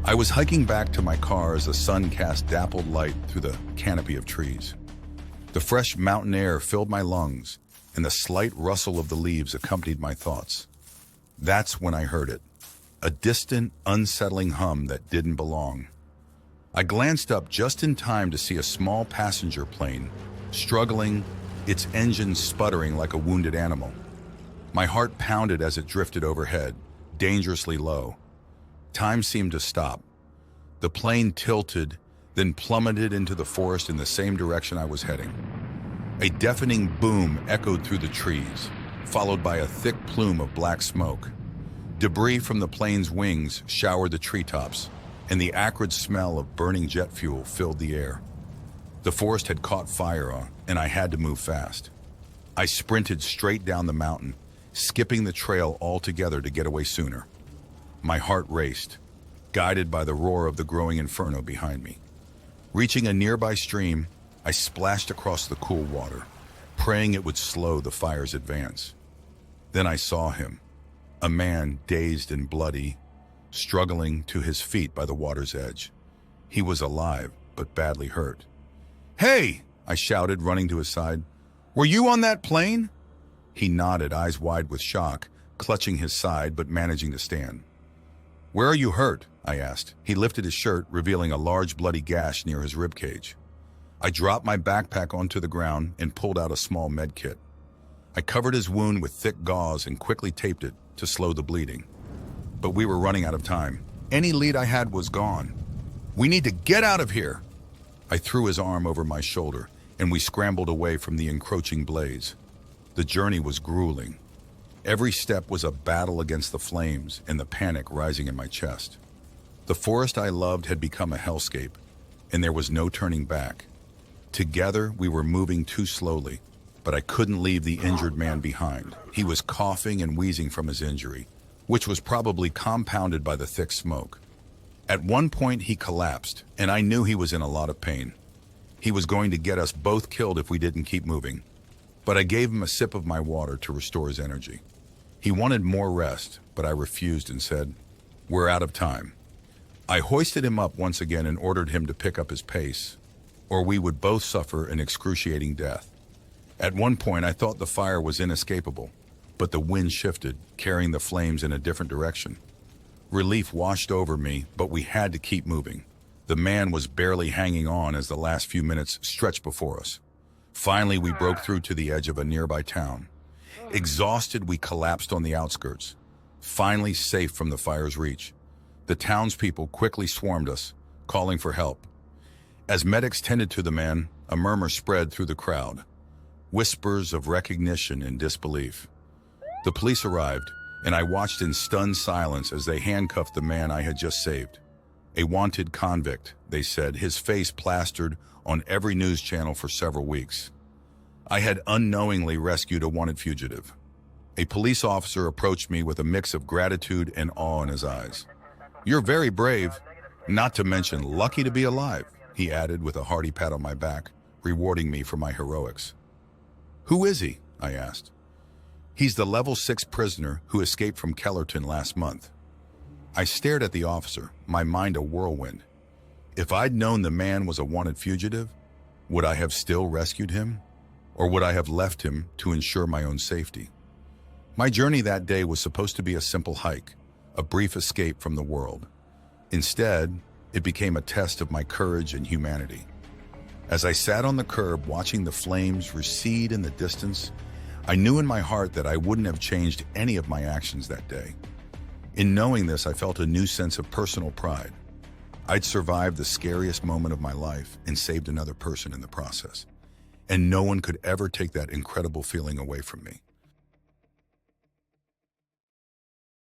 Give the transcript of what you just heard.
I was hiking back to my car as the sun cast dappled light through the canopy of trees. The fresh mountain air filled my lungs, and the slight rustle of the leaves accompanied my thoughts. That's when I heard it, a distant, unsettling hum that didn't belong. I glanced up just in time to see a small passenger plane, struggling, its engine sputtering like a wounded animal. My heart pounded as it drifted overhead, dangerously low. Time seemed to stop. The plane tilted, then plummeted into the forest in the same direction I was heading. A deafening boom echoed through the trees, followed by a thick plume of black smoke. Debris from the plane's wings showered the treetops, and the acrid smell of burning jet fuel filled the air. The forest had caught fire, and I had to move fast. I sprinted straight down the mountain, skipping the trail altogether to get away sooner. My heart raced, guided by the roar of the growing inferno behind me. Reaching a nearby stream, I splashed across the cool water, praying it would slow the fire's advance. Then I saw him, a man dazed and bloody, struggling to his feet by the water's edge. He was alive, but badly hurt. "Hey!" I shouted, running to his side. "Were you on that plane?" He nodded, eyes wide with shock, clutching his side but managing to stand. "Where are you hurt?" I asked. He lifted his shirt, revealing a large bloody gash near his ribcage. I dropped my backpack onto the ground and pulled out a small med kit. I covered his wound with thick gauze and quickly taped it to slow the bleeding. But we were running out of time. Any lead I had was gone. "We need to get out of here!" I threw his arm over my shoulder, and we scrambled away from the encroaching blaze. The journey was grueling. Every step was a battle against the flames and the panic rising in my chest. The forest I loved had become a hellscape, and there was no turning back. Together, we were moving too slowly, but I couldn't leave the injured man behind. He was coughing and wheezing from his injury, which was probably compounded by the thick smoke. At one point, he collapsed, and I knew he was in a lot of pain. He was going to get us both killed if we didn't keep moving. But I gave him a sip of my water to restore his energy. He wanted more rest, but I refused and said, "We're out of time." I hoisted him up once again and ordered him to pick up his pace, or we would both suffer an excruciating death. At one point, I thought the fire was inescapable, but the wind shifted, carrying the flames in a different direction. Relief washed over me, but we had to keep moving. The man was barely hanging on as the last few minutes stretched before us. Finally, we broke through to the edge of a nearby town. Exhausted, we collapsed on the outskirts, finally safe from the fire's reach. The townspeople quickly swarmed us, calling for help. As medics tended to the man, a murmur spread through the crowd, whispers of recognition and disbelief. The police arrived, and I watched in stunned silence as they handcuffed the man I had just saved. A wanted convict, they said, his face plastered on every news channel for several weeks. I had unknowingly rescued a wanted fugitive. A police officer approached me with a mix of gratitude and awe in his eyes. "You're very brave, not to mention lucky to be alive," he added with a hearty pat on my back, rewarding me for my heroics. "Who is he?" I asked. "He's the level 6 prisoner who escaped from Kellerton last month." I stared at the officer, my mind a whirlwind. If I'd known the man was a wanted fugitive, would I have still rescued him? Or would I have left him to ensure my own safety? My journey that day was supposed to be a simple hike, a brief escape from the world. Instead, it became a test of my courage and humanity. As I sat on the curb watching the flames recede in the distance, I knew in my heart that I wouldn't have changed any of my actions that day. In knowing this, I felt a new sense of personal pride. I'd survived the scariest moment of my life and saved another person in the process. And no one could ever take that incredible feeling away from me.